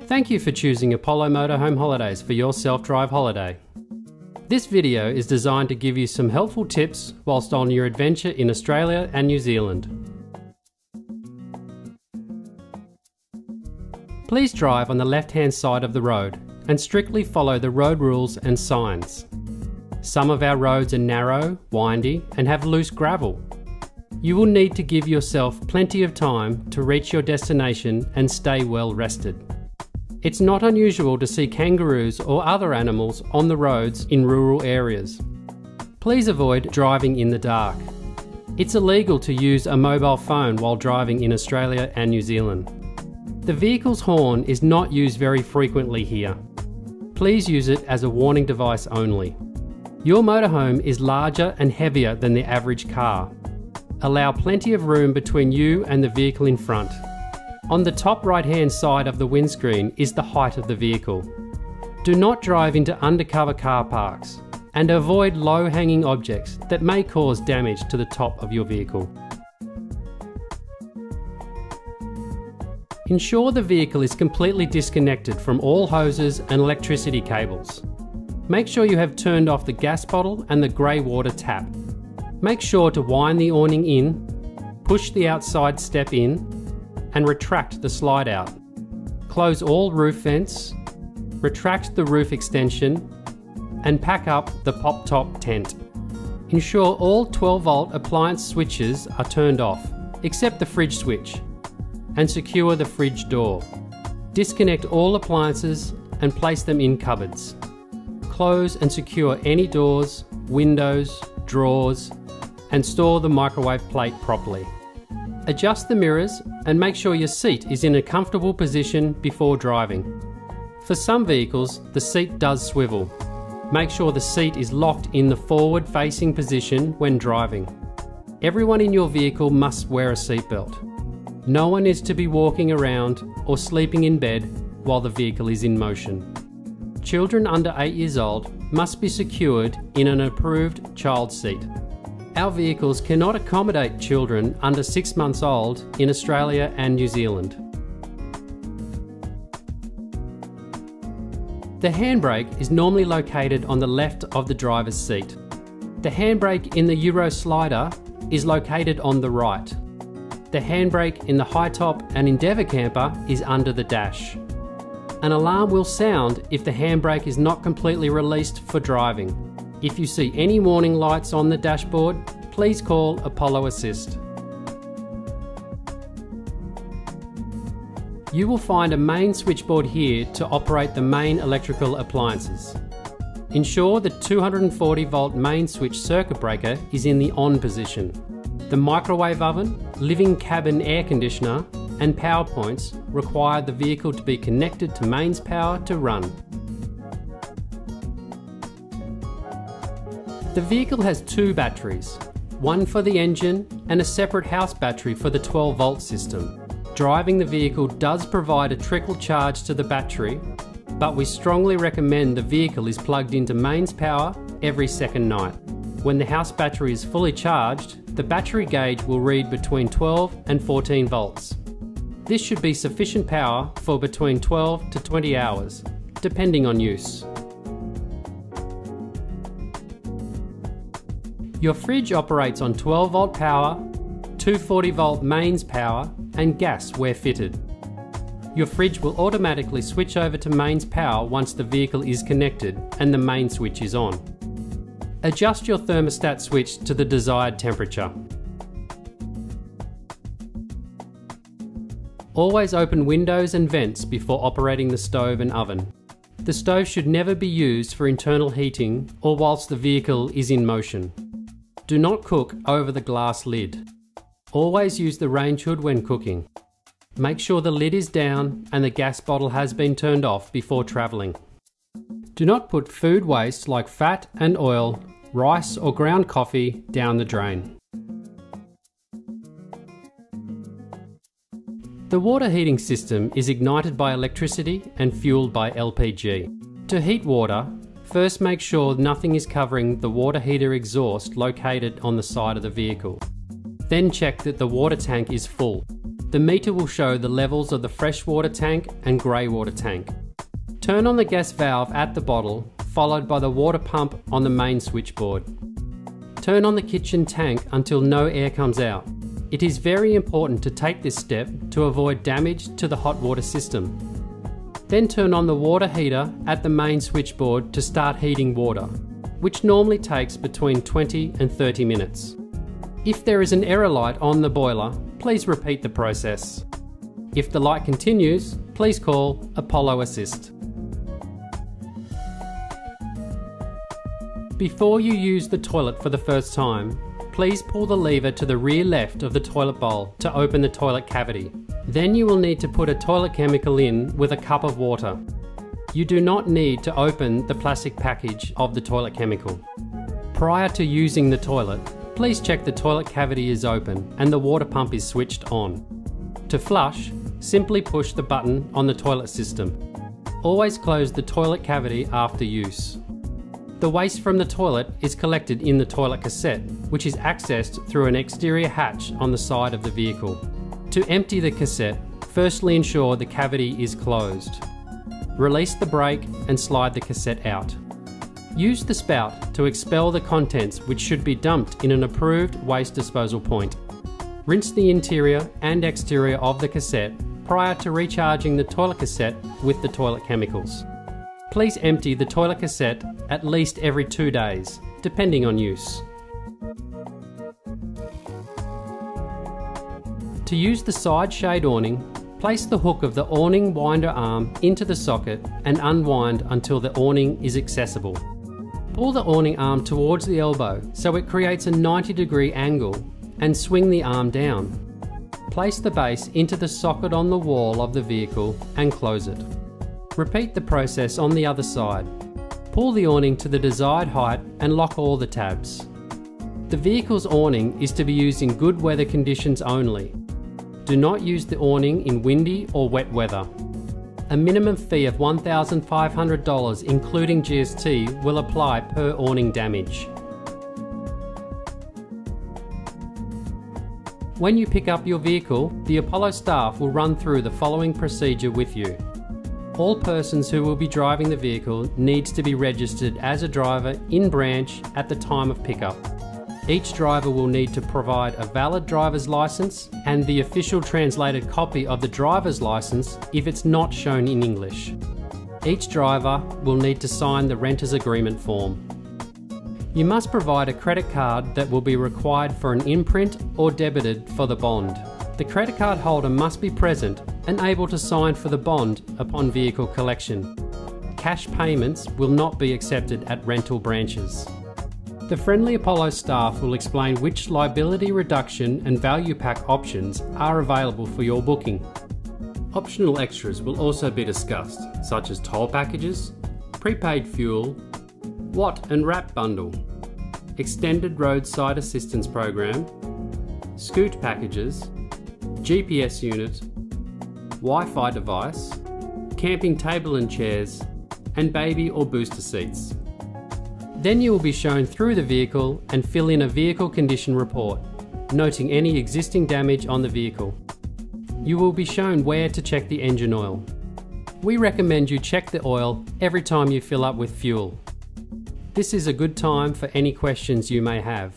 Thank you for choosing Apollo Motorhome Holidays for your self-drive holiday. This video is designed to give you some helpful tips whilst on your adventure in Australia and New Zealand. Please drive on the left-hand side of the road and strictly follow the road rules and signs. Some of our roads are narrow, windy, and have loose gravel. You will need to give yourself plenty of time to reach your destination and stay well rested. It's not unusual to see kangaroos or other animals on the roads in rural areas. Please avoid driving in the dark. It's illegal to use a mobile phone while driving in Australia and New Zealand. The vehicle's horn is not used very frequently here. Please use it as a warning device only. Your motorhome is larger and heavier than the average car. Allow plenty of room between you and the vehicle in front. On the top right-hand side of the windscreen is the height of the vehicle. Do not drive into undercover car parks and avoid low-hanging objects that may cause damage to the top of your vehicle. Ensure the vehicle is completely disconnected from all hoses and electricity cables. Make sure you have turned off the gas bottle and the grey water tap. Make sure to wind the awning in, push the outside step in, and retract the slide out. Close all roof vents, retract the roof extension, and pack up the pop-top tent. Ensure all 12-volt appliance switches are turned off, except the fridge switch, and secure the fridge door. Disconnect all appliances and place them in cupboards. Close and secure any doors, windows, drawers, and store the microwave plate properly. Adjust the mirrors and make sure your seat is in a comfortable position before driving. For some vehicles, the seat does swivel. Make sure the seat is locked in the forward-facing position when driving. Everyone in your vehicle must wear a seatbelt. No one is to be walking around or sleeping in bed while the vehicle is in motion. Children under 8 years old must be secured in an approved child seat. Our vehicles cannot accommodate children under 6 months old in Australia and New Zealand. The handbrake is normally located on the left of the driver's seat. The handbrake in the Euro slider is located on the right. The handbrake in the high top and Endeavour camper is under the dash. An alarm will sound if the handbrake is not completely released for driving. If you see any warning lights on the dashboard, please call Apollo Assist. You will find a main switchboard here to operate the main electrical appliances. Ensure the 240-volt main switch circuit breaker is in the on position. The microwave oven, living cabin air conditioner, and power points require the vehicle to be connected to mains power to run. The vehicle has 2 batteries, one for the engine and a separate house battery for the 12-volt system. Driving the vehicle does provide a trickle charge to the battery, but we strongly recommend the vehicle is plugged into mains power every second night. When the house battery is fully charged, the battery gauge will read between 12 and 14 volts. This should be sufficient power for between 12 to 20 hours, depending on use. Your fridge operates on 12-volt power, 240-volt mains power, and gas where fitted. Your fridge will automatically switch over to mains power once the vehicle is connected and the main switch is on. Adjust your thermostat switch to the desired temperature. Always open windows and vents before operating the stove and oven. The stove should never be used for internal heating or whilst the vehicle is in motion. Do not cook over the glass lid. Always use the range hood when cooking. Make sure the lid is down and the gas bottle has been turned off before travelling. Do not put food waste like fat and oil, rice or ground coffee down the drain. The water heating system is ignited by electricity and fueled by LPG. To heat water, first make sure nothing is covering the water heater exhaust located on the side of the vehicle. Then check that the water tank is full. The meter will show the levels of the freshwater tank and grey water tank. Turn on the gas valve at the bottle, followed by the water pump on the main switchboard. Turn on the kitchen tank until no air comes out. It is very important to take this step to avoid damage to the hot water system. Then turn on the water heater at the main switchboard to start heating water, which normally takes between 20 and 30 minutes. If there is an error light on the boiler, please repeat the process. If the light continues, please call Apollo Assist. Before you use the toilet for the first time, please pull the lever to the rear left of the toilet bowl to open the toilet cavity. Then you will need to put a toilet chemical in with a cup of water. You do not need to open the plastic package of the toilet chemical. Prior to using the toilet, please check the toilet cavity is open and the water pump is switched on. To flush, simply push the button on the toilet system. Always close the toilet cavity after use. The waste from the toilet is collected in the toilet cassette, which is accessed through an exterior hatch on the side of the vehicle. To empty the cassette, firstly ensure the cavity is closed. Release the brake and slide the cassette out. Use the spout to expel the contents, which should be dumped in an approved waste disposal point. Rinse the interior and exterior of the cassette prior to recharging the toilet cassette with the toilet chemicals. Please empty the toilet cassette at least every 2 days, depending on use. To use the side shade awning, place the hook of the awning winder arm into the socket and unwind until the awning is accessible. Pull the awning arm towards the elbow so it creates a 90-degree angle and swing the arm down. Place the base into the socket on the wall of the vehicle and close it. Repeat the process on the other side. Pull the awning to the desired height and lock all the tabs. The vehicle's awning is to be used in good weather conditions only. Do not use the awning in windy or wet weather. A minimum fee of $1,500 including GST will apply per awning damage. When you pick up your vehicle, the Apollo staff will run through the following procedure with you. All persons who will be driving the vehicle needs to be registered as a driver in branch at the time of pickup. Each driver will need to provide a valid driver's license and the official translated copy of the driver's license if it's not shown in English. Each driver will need to sign the renter's agreement form. You must provide a credit card that will be required for an imprint or debited for the bond. The credit card holder must be present and able to sign for the bond upon vehicle collection. Cash payments will not be accepted at rental branches. The friendly Apollo staff will explain which liability reduction and value pack options are available for your booking. Optional extras will also be discussed, such as toll packages, prepaid fuel, Watt and Wrap bundle, extended roadside assistance program, scoot packages, GPS unit, Wi-Fi device, camping table and chairs, and baby or booster seats. Then you will be shown through the vehicle and fill in a vehicle condition report, noting any existing damage on the vehicle. You will be shown where to check the engine oil. We recommend you check the oil every time you fill up with fuel. This is a good time for any questions you may have.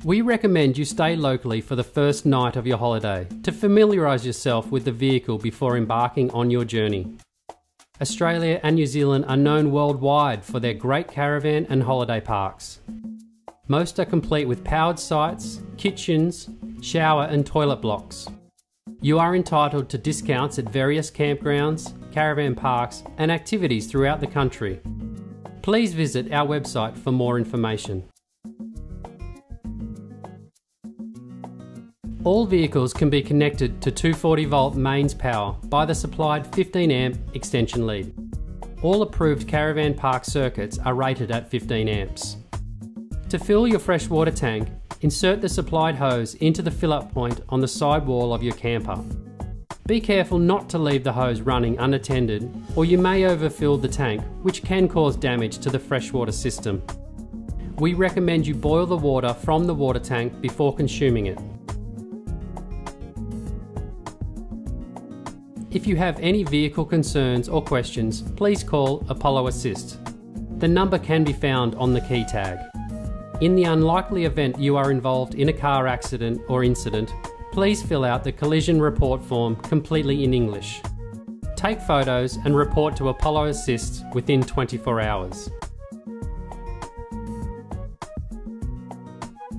We recommend you stay locally for the first night of your holiday to familiarise yourself with the vehicle before embarking on your journey. Australia and New Zealand are known worldwide for their great caravan and holiday parks. Most are complete with powered sites, kitchens, shower and toilet blocks. You are entitled to discounts at various campgrounds, caravan parks and activities throughout the country. Please visit our website for more information. All vehicles can be connected to 240 volt mains power by the supplied 15 amp extension lead. All approved caravan park circuits are rated at 15 amps. To fill your freshwater tank, insert the supplied hose into the fill-up point on the side wall of your camper. Be careful not to leave the hose running unattended, or you may overfill the tank, which can cause damage to the freshwater system. we recommend you boil the water from the water tank before consuming it. If you have any vehicle concerns or questions, please call Apollo Assist. The number can be found on the key tag. In the unlikely event you are involved in a car accident or incident, please fill out the collision report form completely in English. Take photos and report to Apollo Assist within 24 hours.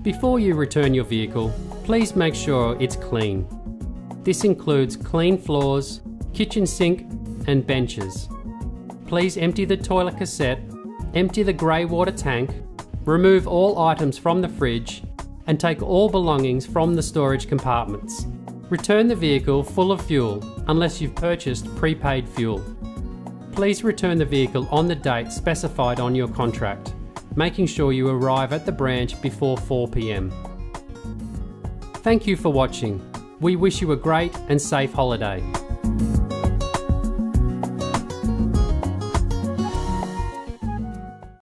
Before you return your vehicle, please make sure it's clean. This includes clean floors, kitchen sink and benches. Please empty the toilet cassette, empty the grey water tank, remove all items from the fridge and take all belongings from the storage compartments. Return the vehicle full of fuel unless you've purchased prepaid fuel. Please return the vehicle on the date specified on your contract, making sure you arrive at the branch before 4 p.m. Thank you for watching. We wish you a great and safe holiday.